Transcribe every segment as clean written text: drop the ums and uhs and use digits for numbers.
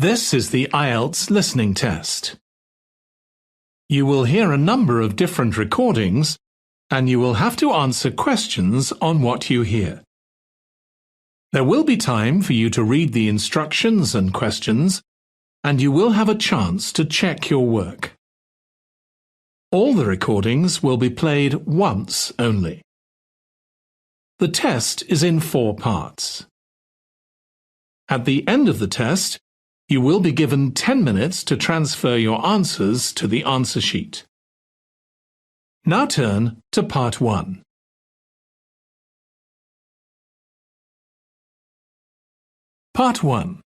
This is the IELTS listening test. You will hear a number of different recordings, and you will have to answer questions on what you hear. There will be time for you to read the instructions and questions, and you will have a chance to check your work. All the recordings will be played once only. The test is in 4 parts. At the end of the test, you will be given 10 minutes to transfer your answers to the answer sheet. Now turn to Part 1. Part 1.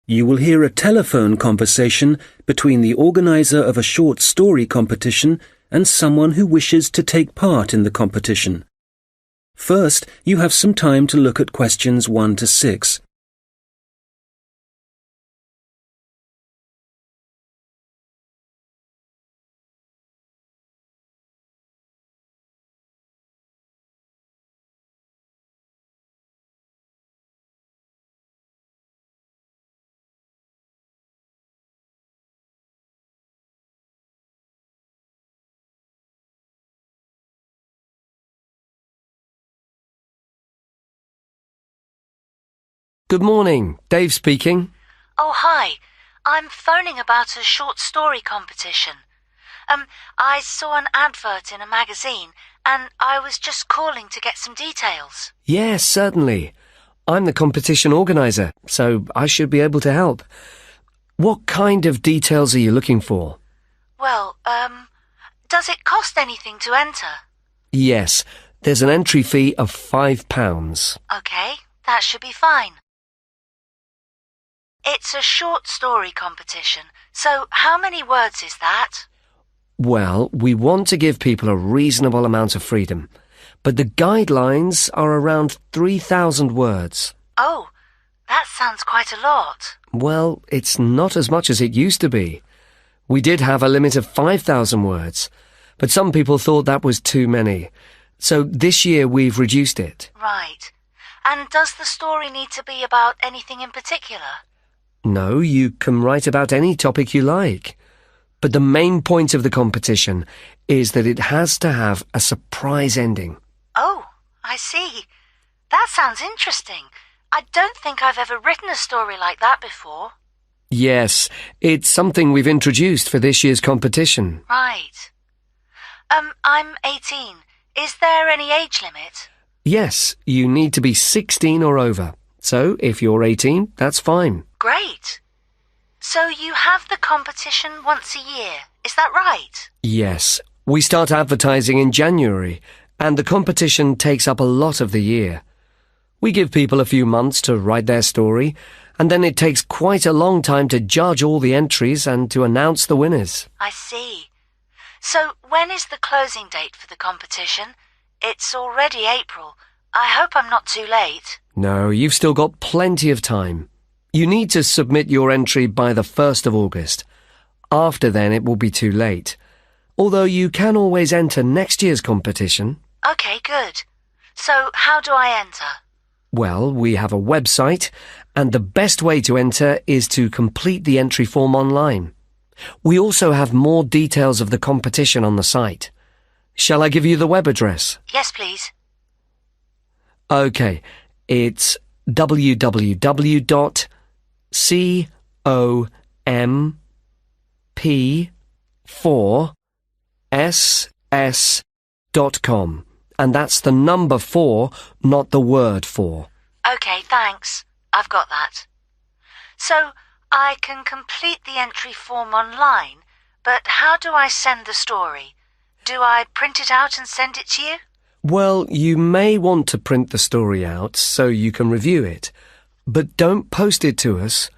You will hear a telephone conversation between the organizer of a short story competition and someone who wishes to take part in the competition. First, you have some time to look at questions 1 to 6. Good morning, Dave speaking. Oh, hi. I'm phoning about a short story competition. I saw an advert in a magazine and I was just calling to get some details. Yes, certainly. I'm the competition organizer, so I should be able to help. What kind of details are you looking for? Well, does it cost anything to enter? Yes, there's an entry fee of £5. Okay, that should be fine. It's a short story competition, so how many words is that? Well, we want to give people a reasonable amount of freedom, but the guidelines are around 3,000 words. Oh, that sounds quite a lot. Well, it's not as much as it used to be. We did have a limit of 5,000 words, but some people thought that was too many. So this year we've reduced it. Right. And does the story need to be about anything in particular? No, you can write about any topic you like. But the main point of the competition is that it has to have a surprise ending. Oh, I see. That sounds interesting. I don't think I've ever written a story like that before. Yes, it's something we've introduced for this year's competition. Right. I'm 18. Is there any age limit? Yes, you need to be 16 or over. So, if you're 18, that's fine. Great. So you have the competition once a year, is that right? Yes. We start advertising in January, and the competition takes up a lot of the year. We give people a few months to write their story, and then it takes quite a long time to judge all the entries and to announce the winners. I see. So when is the closing date for the competition? It's already April. I hope I'm not too late. No, you've still got plenty of time. You need to submit your entry by the 1st of August. After then, it will be too late. Although you can always enter next year's competition. Okay, good. So how do I enter? Well, we have a website, and the best way to enter is to complete the entry form online. We also have more details of the competition on the site. Shall I give you the web address? Yes, please. Okay, it's www.comp4ss.com, and that's the number 4, not the word 4. Okay, thanks. I've got that. So, I can complete the entry form online, but how do I send the story? Do I print it out and send it to you? Well, you may want to print the story out so you can review it, but don't post it to us.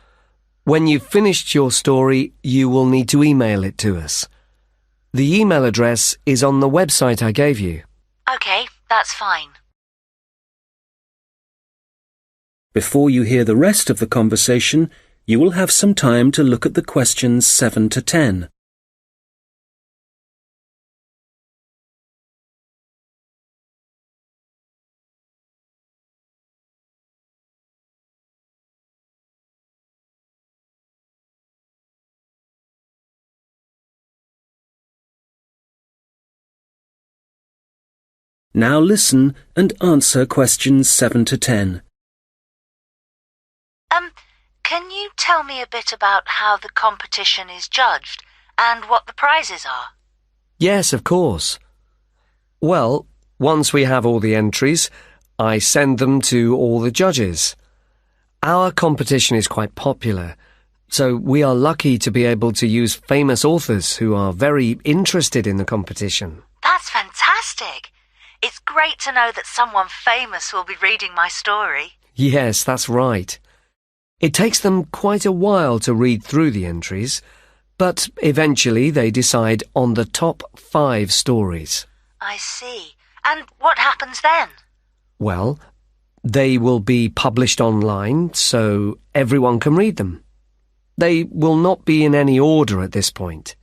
When you've finished your story, you will need to email it to us. The email address is on the website I gave you. Okay, that's fine. Before you hear the rest of the conversation, you will have some time to look at the questions 7 to 10. Now listen and answer questions 7 to 10. Can you tell me a bit about how the competition is judged and what the prizes are? Yes, of course. Well, once we have all the entries, I send them to all the judges. Our competition is quite popular, so we are lucky to be able to use famous authors who are very interested in the competition. That's fantastic! It's great to know that someone famous will be reading my story. Yes, that's right. It takes them quite a while to read through the entries, but eventually they decide on the top 5 stories. I see. And what happens then? Well, they will be published online so everyone can read them. They will not be in any order at this point.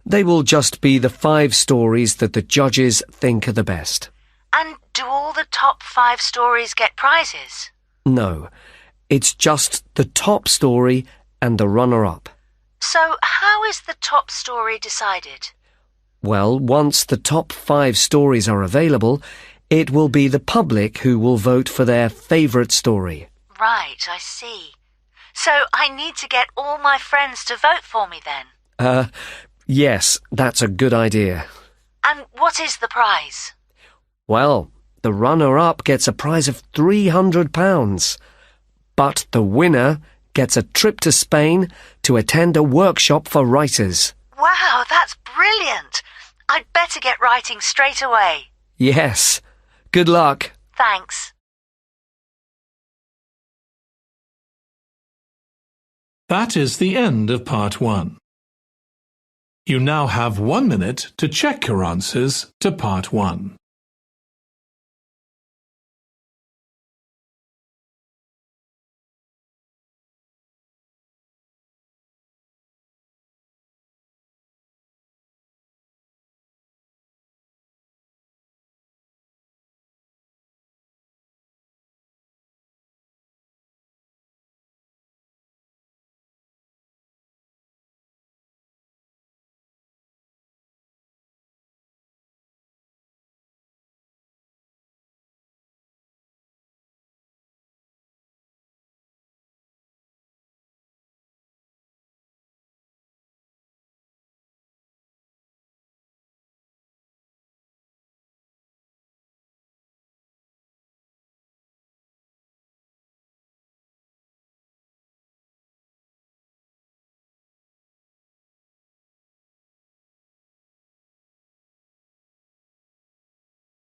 They will just be the 5 stories that the judges think are the best. And do all the top 5 stories get prizes? No, it's just the top story and the runner-up. So how is the top story decided? Well, once the top 5 stories are available, it will be the public who will vote for their favourite story. Right, I see. So I need to get all my friends to vote for me then? Yes, that's a good idea. And what is the prize? Well, the runner-up gets a prize of £300. But the winner gets a trip to Spain to attend a workshop for writers. Wow, that's brilliant! I'd better get writing straight away. Yes. Good luck. Thanks. That is the end of part 1. You now have 1 minute to check your answers to part 1.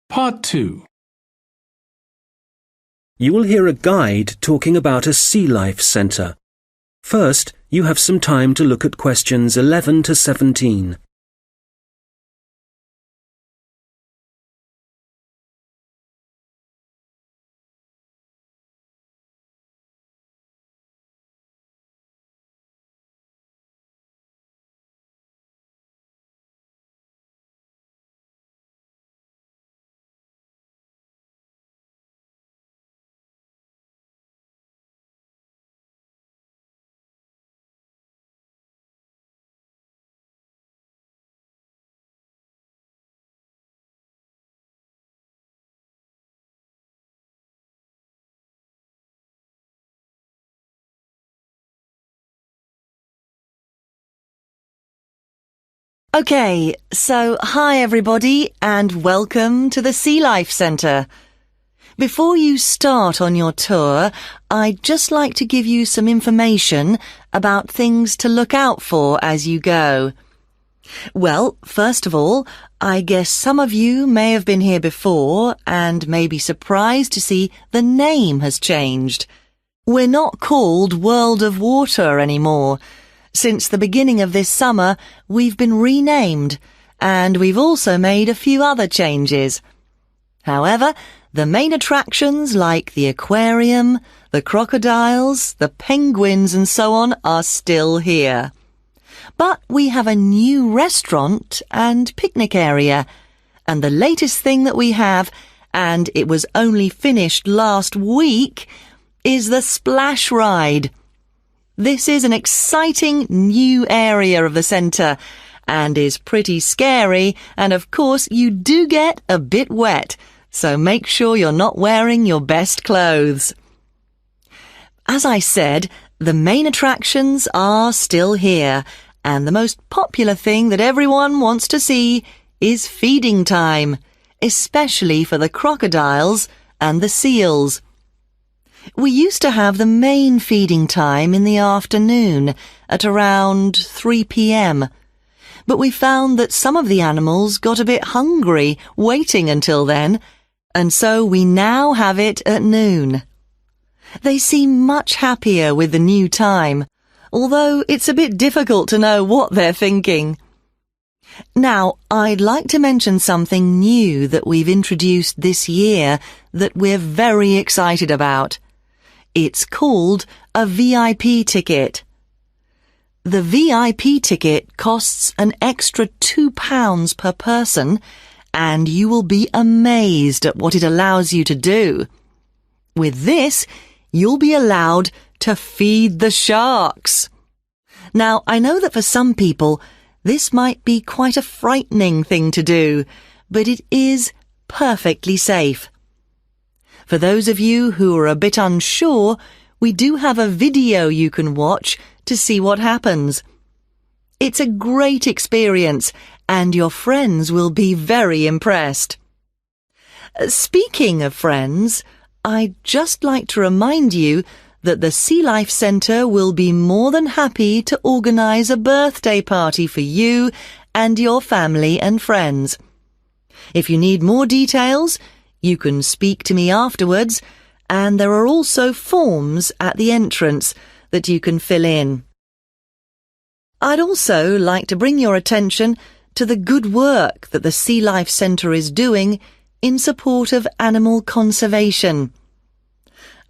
Part 2. You will hear a guide talking about a sea life centre. First, you have some time to look at questions 11 to 17. Okay, so hi everybody and welcome to the Sea Life Centre. Before you start on your tour, I'd just like to give you some information about things to look out for as you go. Well, first of all, I guess some of you may have been here before and may be surprised to see the name has changed. We're not called World of Water anymore. Since the beginning of this summer, we've been renamed, and we've also made a few other changes. However, the main attractions like the aquarium, the crocodiles, the penguins and so on are still here. But we have a new restaurant and picnic area, and the latest thing that we have, and it was only finished last week, is the splash ride. This is an exciting new area of the centre, and is pretty scary, and of course you do get a bit wet, so make sure you're not wearing your best clothes. As I said, the main attractions are still here, and the most popular thing that everyone wants to see is feeding time, especially for the crocodiles and the seals. We used to have the main feeding time in the afternoon at around 3 p.m., but we found that some of the animals got a bit hungry waiting until then, and so we now have it at noon. They seem much happier with the new time, although it's a bit difficult to know what they're thinking. Now, I'd like to mention something new that we've introduced this year that we're very excited about. It's called a VIP ticket. The VIP ticket costs an extra £2 per person, and you will be amazed at what it allows you to do. With this, you'll be allowed to feed the sharks. Now, I know that for some people, this might be quite a frightening thing to do, but it is perfectly safe. For those of you who are a bit unsure, we do have a video you can watch to see what happens. It's a great experience, and your friends will be very impressed. Speaking of friends, I'd just like to remind you that the Sea Life Centre will be more than happy to organise a birthday party for you and your family and friends. If you need more details, you can speak to me afterwards, and there are also forms at the entrance that you can fill in. I'd also like to bring your attention to the good work that the Sea Life Centre is doing in support of animal conservation.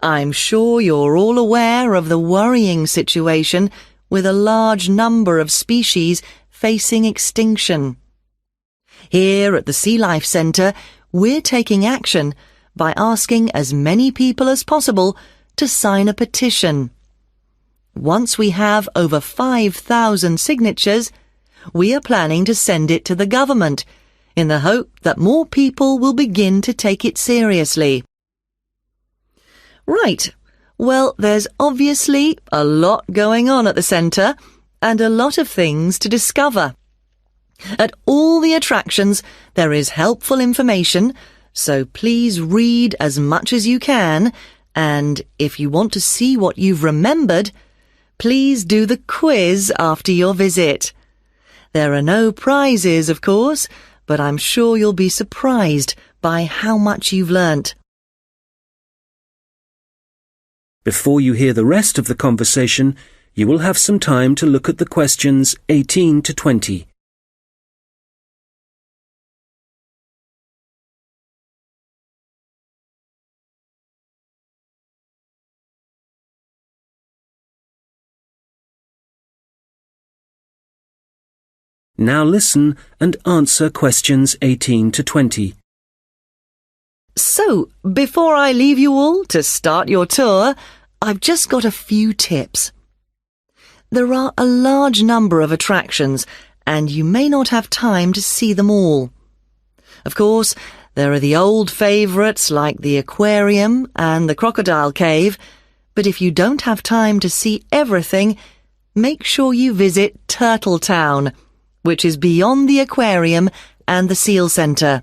I'm sure you're all aware of the worrying situation with a large number of species facing extinction. Here at the Sea Life Centre, we're taking action by asking as many people as possible to sign a petition. Once we have over 5,000 signatures, we are planning to send it to the government in the hope that more people will begin to take it seriously. Right, well, there's obviously a lot going on at the centre and a lot of things to discover. At all the attractions, there is helpful information, so please read as much as you can, and if you want to see what you've remembered, please do the quiz after your visit. There are no prizes, of course, but I'm sure you'll be surprised by how much you've learnt. Before you hear the rest of the conversation, you will have some time to look at the questions 18 to 20. Now listen and answer questions 18 to 20. So, before I leave you all to start your tour, I've just got a few tips. There are a large number of attractions, and you may not have time to see them all. Of course, there are the old favourites like the aquarium and the crocodile cave, but if you don't have time to see everything, make sure you visit Turtle Town, which is beyond the aquarium and the seal centre.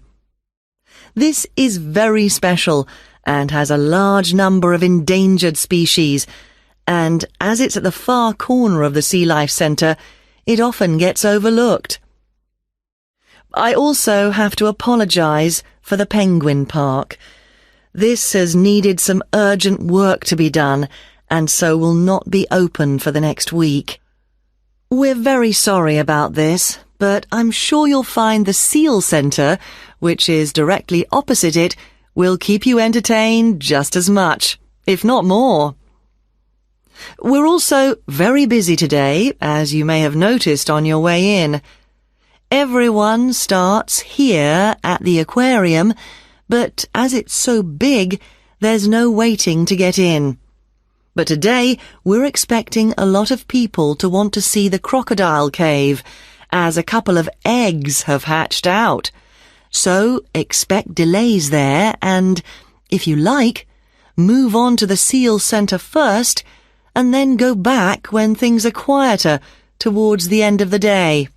This is very special and has a large number of endangered species, and as it's at the far corner of the Sea Life Centre, it often gets overlooked. I also have to apologise for the Penguin Park. This has needed some urgent work to be done, and so will not be open for the next week. We're very sorry about this, but I'm sure you'll find the Seal Centre, which is directly opposite it, will keep you entertained just as much, if not more. We're also very busy today, as you may have noticed on your way in. Everyone starts here at the aquarium, but as it's so big, there's no waiting to get in. But today, we're expecting a lot of people to want to see the crocodile cave, as a couple of eggs have hatched out. So expect delays there and, if you like, move on to the seal centre first and then go back when things are quieter towards the end of the day.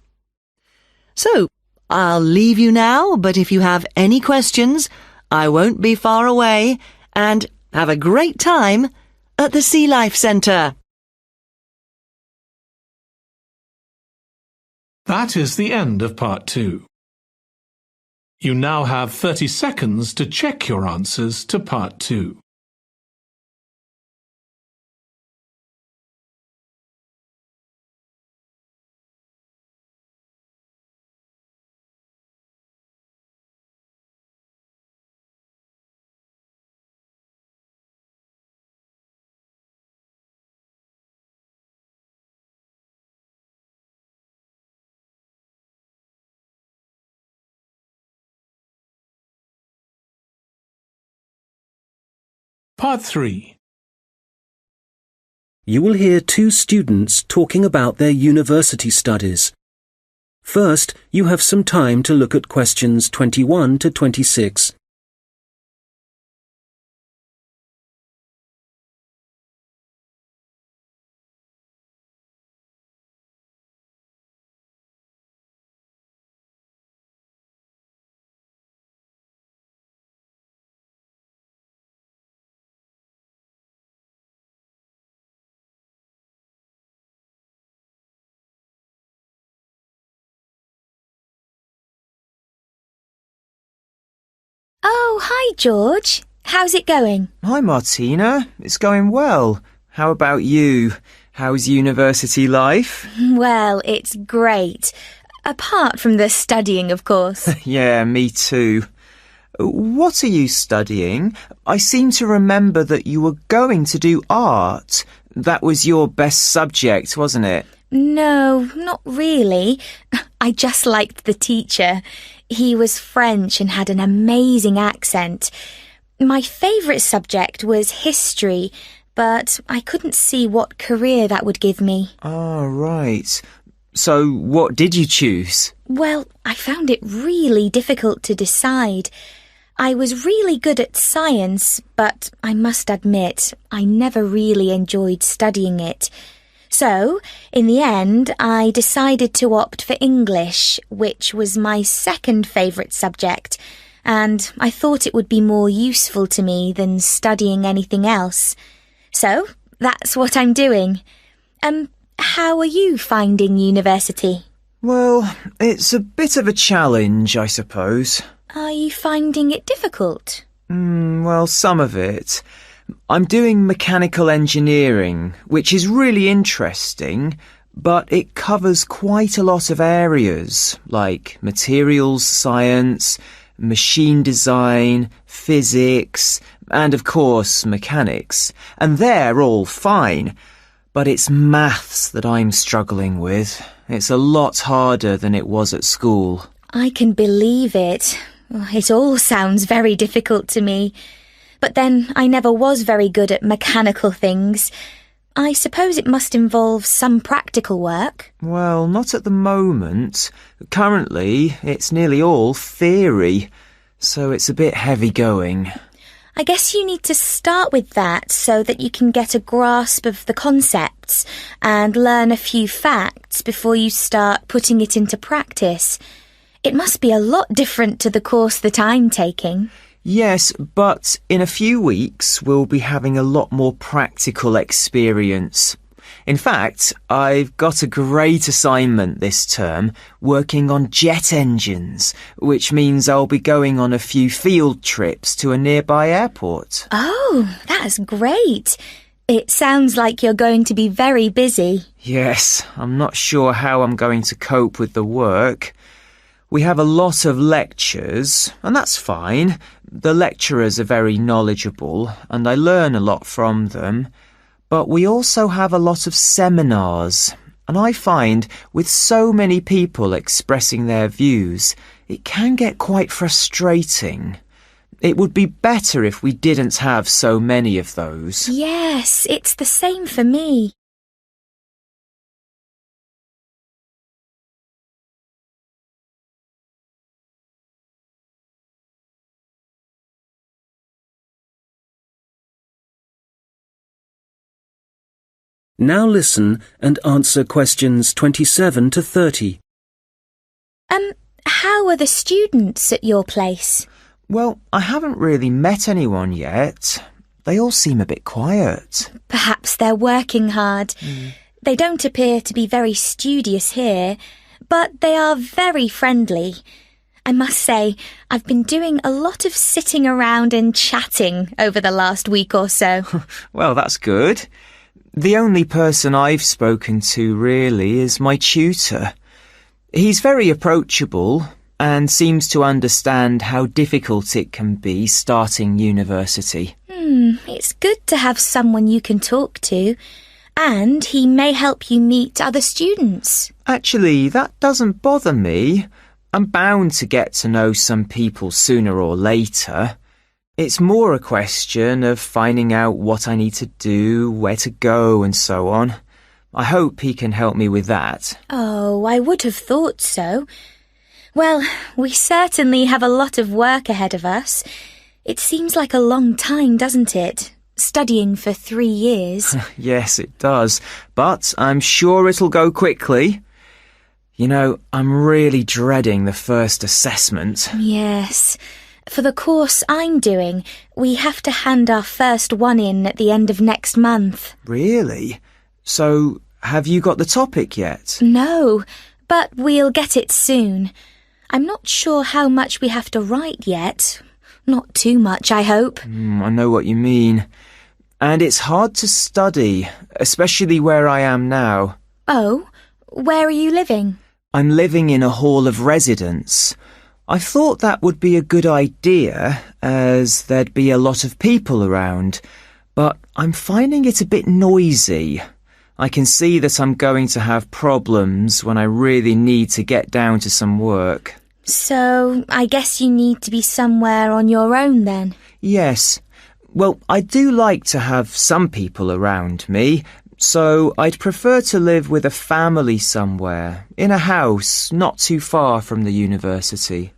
So, I'll leave you now, but if you have any questions, I won't be far away, and have a great time at the Sea Life Centre. That is the end of part 2. You now have 30 seconds to check your answers to part 2. Part 3. You will hear two students talking about their university studies. First, you have some time to look at questions 21 to 26. Oh, hi, George. How's it going? Hi, Martina. It's going well. How about you? How's university life? Well, it's great. Apart from the studying, of course. Yeah, me too. What are you studying? I seem to remember that you were going to do art. That was your best subject, wasn't it? No, not really. I just liked the teacher. He was French and had an amazing accent. My favourite subject was history, but I couldn't see what career that would give me. Oh, right. So what did you choose? Well, I found it really difficult to decide. I was really good at science, but I must admit, I never really enjoyed studying it. So, in the end, I decided to opt for English, which was my second favourite subject, and I thought it would be more useful to me than studying anything else. So, that's what I'm doing. How are you finding university? Well, it's a bit of a challenge, I suppose. Are you finding it difficult? Well, some of it. I'm doing mechanical engineering, which is really interesting, but it covers quite a lot of areas, like materials science, machine design, physics, and of course mechanics. And they're all fine, but it's maths that I'm struggling with. It's a lot harder than it was at school. I can believe it. It all sounds very difficult to me. But then I never was very good at mechanical things. I suppose it must involve some practical work. Well, not at the moment. Currently, it's nearly all theory, so it's a bit heavy going. I guess you need to start with that so that you can get a grasp of the concepts and learn a few facts before you start putting it into practice. It must be a lot different to the course that I'm taking. Yes, but in a few weeks we'll be having a lot more practical experience. In fact, I've got a great assignment this term working on jet engines, which means I'll be going on a few field trips to a nearby airport. Oh, that's great. It sounds like you're going to be very busy. Yes, I'm not sure how I'm going to cope with the work. We have a lot of lectures, and that's fine. The lecturers are very knowledgeable, and I learn a lot from them. But we also have a lot of seminars, and I find with so many people expressing their views, it can get quite frustrating. It would be better if we didn't have so many of those. Yes, it's the same for me. Now listen and answer questions 27 to 30. How are the students at your place? Well, I haven't really met anyone yet. They all seem a bit quiet. Perhaps they're working hard. They don't appear to be very studious here, but they are very friendly. I must say, I've been doing a lot of sitting around and chatting over the last week or so. Well, that's good. The only person I've spoken to really is my tutor. He's very approachable and seems to understand how difficult it can be starting university. It's good to have someone you can talk to, and he may help you meet other students. Actually, that doesn't bother me. I'm bound to get to know some people sooner or later. It's more a question of finding out what I need to do, where to go, and so on. I hope he can help me with that. Oh, I would have thought so. Well, we certainly have a lot of work ahead of us. It seems like a long time, doesn't it? Studying for 3 years. Yes, it does. But I'm sure it'll go quickly. You know, I'm really dreading the first assessment. Yes. For the course I'm doing, we have to hand our first one in at the end of next month. Really? So, have you got the topic yet? No, but we'll get it soon. I'm not sure how much we have to write yet. Not too much, I hope. I know what you mean. And it's hard to study, especially where I am now. Oh, where are you living? I'm living in a hall of residence. I thought that would be a good idea, as there'd be a lot of people around, but I'm finding it a bit noisy. I can see that I'm going to have problems when I really need to get down to some work. So, I guess you need to be somewhere on your own then? Yes. Well, I do like to have some people around me, so I'd prefer to live with a family somewhere, in a house not too far from the university.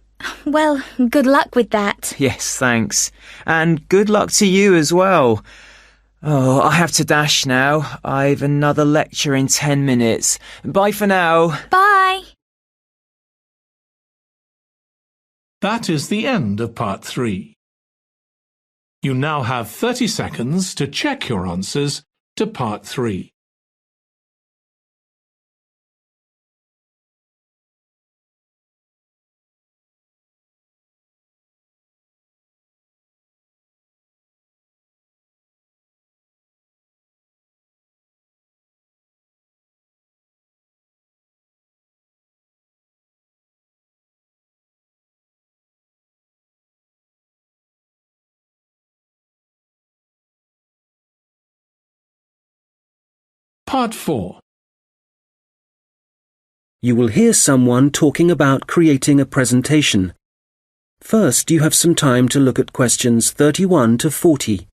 Well, good luck with that. Yes, thanks. And good luck to you as well. Oh, I have to dash now. I've another lecture in 10 minutes. Bye for now. Bye. That is the end of part 3. You now have 30 seconds to check your answers to part 3. Part 4. You will hear someone talking about creating a presentation. First, you have some time to look at questions 31 to 40.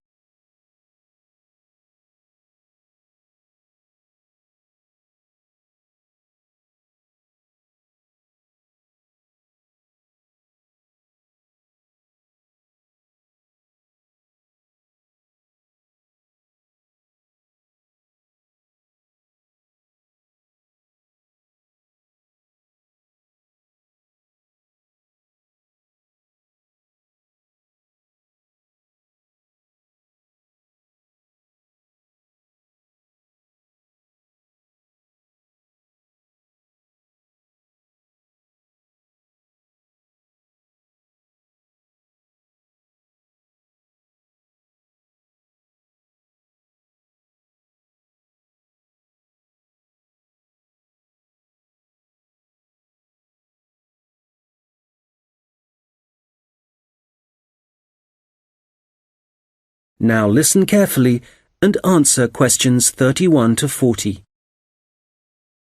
Now listen carefully and answer questions 31 to 40.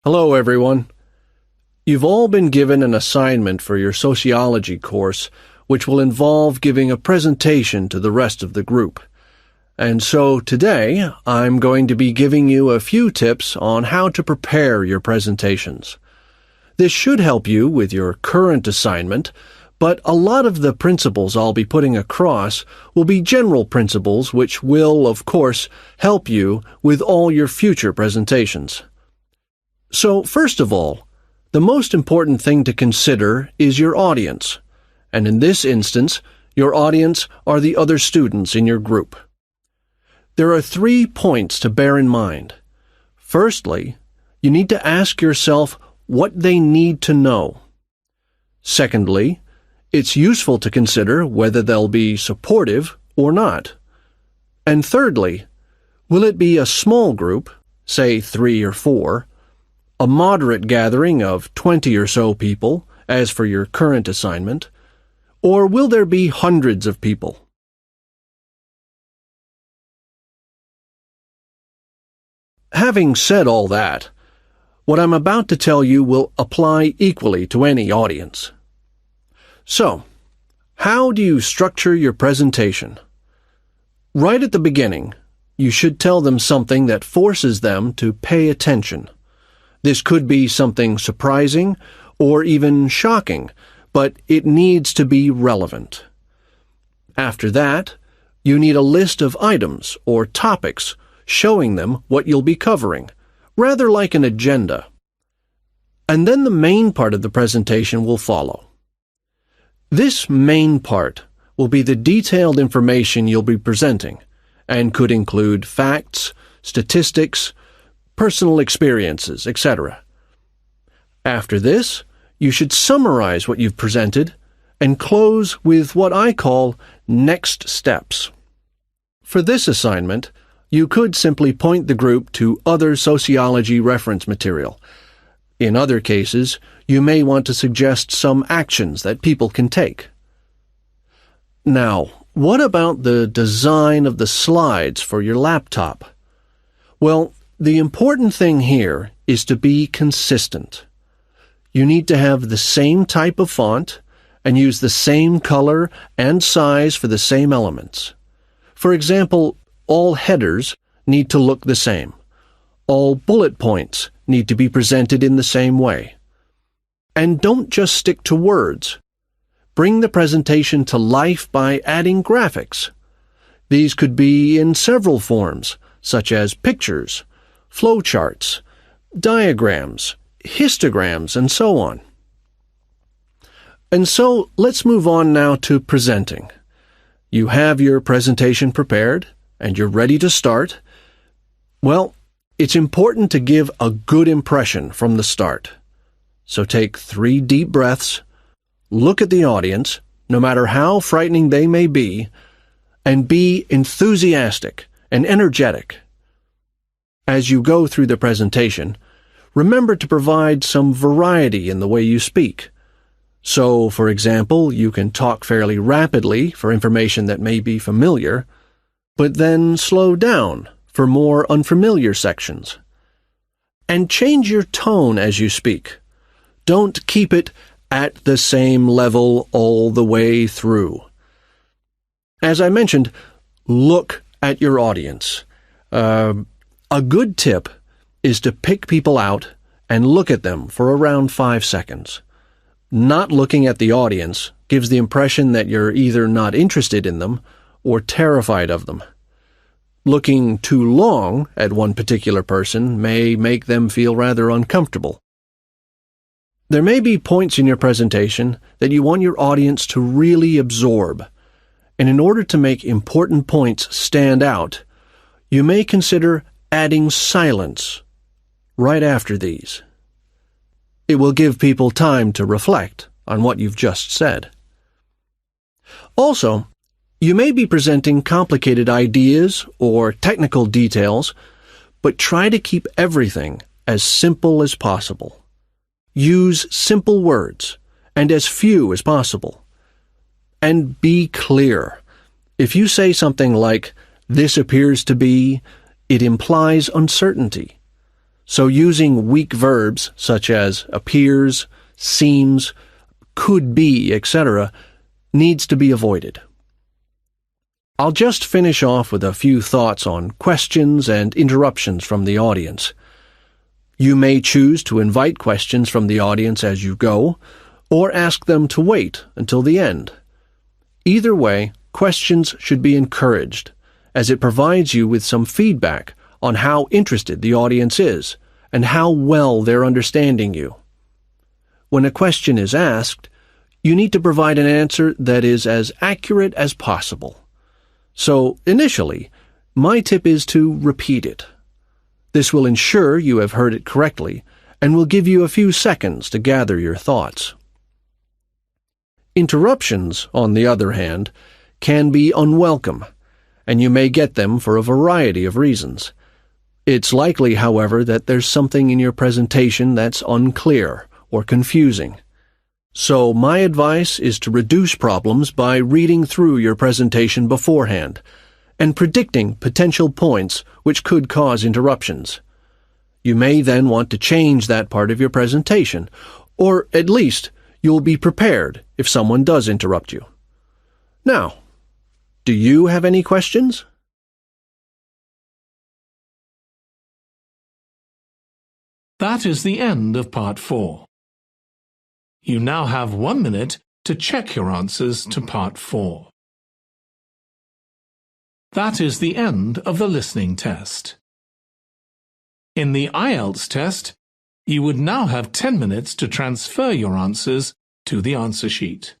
Hello, everyone. You've all been given an assignment for your sociology course, which will involve giving a presentation to the rest of the group. And so today, I'm going to be giving you a few tips on how to prepare your presentations. This should help you with your current assignment, but a lot of the principles I'll be putting across will be general principles which will, of course, help you with all your future presentations. So, first of all, the most important thing to consider is your audience, and in this instance, your audience are the other students in your group. There are 3 points to bear in mind. Firstly, you need to ask yourself what they need to know. Secondly, it's useful to consider whether they'll be supportive or not. And thirdly, will it be a small group, say 3 or 4, a moderate gathering of 20 or so people, as for your current assignment, or will there be hundreds of people? Having said all that, what I'm about to tell you will apply equally to any audience. So, how do you structure your presentation? Right at the beginning, you should tell them something that forces them to pay attention. This could be something surprising or even shocking, but it needs to be relevant. After that, you need a list of items or topics showing them what you'll be covering, rather like an agenda. And then the main part of the presentation will follow. This main part will be the detailed information you'll be presenting, and could include facts, statistics, personal experiences, etc. After this, you should summarize what you've presented and close with what I call next steps. For this assignment, you could simply point the group to other sociology reference material. In other cases, you may want to suggest some actions that people can take. Now, what about the design of the slides for your laptop? Well, the important thing here is to be consistent. You need to have the same type of font and use the same color and size for the same elements. For example, all headers need to look the same. All bullet points need to be presented in the same way. And don't just stick to words. Bring the presentation to life by adding graphics. These could be in several forms, such as pictures, flowcharts, diagrams, histograms, and so on. And so, let's move on now to presenting. You have your presentation prepared, and you're ready to start. Well, it's important to give a good impression from the start. So take 3 deep breaths, look at the audience, no matter how frightening they may be, and be enthusiastic and energetic. As you go through the presentation, remember to provide some variety in the way you speak. So, for example, you can talk fairly rapidly for information that may be familiar, but then slow down for more unfamiliar sections. And change your tone as you speak. Don't keep it at the same level all the way through. As I mentioned, look at your audience. A good tip is to pick people out and look at them for around 5 seconds. Not looking at the audience gives the impression that you're either not interested in them or terrified of them. Looking too long at one particular person may make them feel rather uncomfortable. There may be points in your presentation that you want your audience to really absorb, and in order to make important points stand out, you may consider adding silence right after these. It will give people time to reflect on what you've just said. Also, you may be presenting complicated ideas or technical details, but try to keep everything as simple as possible. Use simple words and as few as possible. And be clear. If you say something like, "This appears to be," it implies uncertainty. So using weak verbs such as appears, seems, could be, etc., needs to be avoided. I'll just finish off with a few thoughts on questions and interruptions from the audience. You may choose to invite questions from the audience as you go, or ask them to wait until the end. Either way, questions should be encouraged, as it provides you with some feedback on how interested the audience is and how well they're understanding you. When a question is asked, you need to provide an answer that is as accurate as possible. So, initially, my tip is to repeat it. This will ensure you have heard it correctly and will give you a few seconds to gather your thoughts. Interruptions, on the other hand, can be unwelcome, and you may get them for a variety of reasons. It's likely, however, that there's something in your presentation that's unclear or confusing. So my advice is to reduce problems by reading through your presentation beforehand and predicting potential points which could cause interruptions. You may then want to change that part of your presentation, or at least you'll be prepared if someone does interrupt you. Now, do you have any questions? That is the end of Part 4. You now have 1 minute to check your answers to Part 4. That is the end of the listening test. In the IELTS test, you would now have 10 minutes to transfer your answers to the answer sheet.